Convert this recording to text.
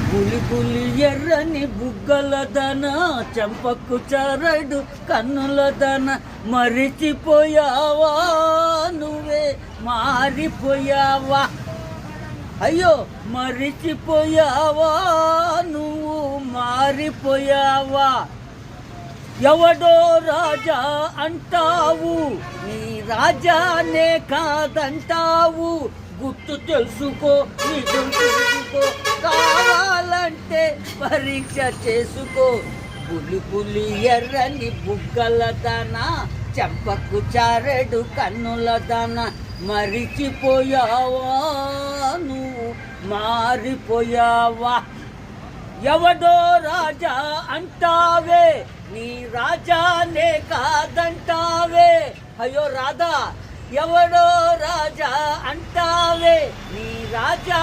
పులి పులి ఎర్రని బుగ్గలదన, చెంపకు చరడు కన్నులదన, మరిచిపోయావా నువ్వే మారిపోయావా, అయ్యో మరిచిపోయావా నువ్వు మారిపోయావా. ఎవడో రాజా అంటావు, నీ రాజానే కాదంటావు. గుర్తు తెలుసుకో, నిజం తెలుసుకో, కావాలంటే పరీక్ష చేసుకో. పులి పులి ఎర్రని బుగ్గలదన, చెంపకు చారెడు కన్నులదన, మరిచిపోయావా నువ్వు మారిపోయావా. ఎవడో రాజా అంటావే, నీ రాజానే కాదంటావే. అయ్యో రాధా, ఎవడో రాజా అంటావే, నీ రాజా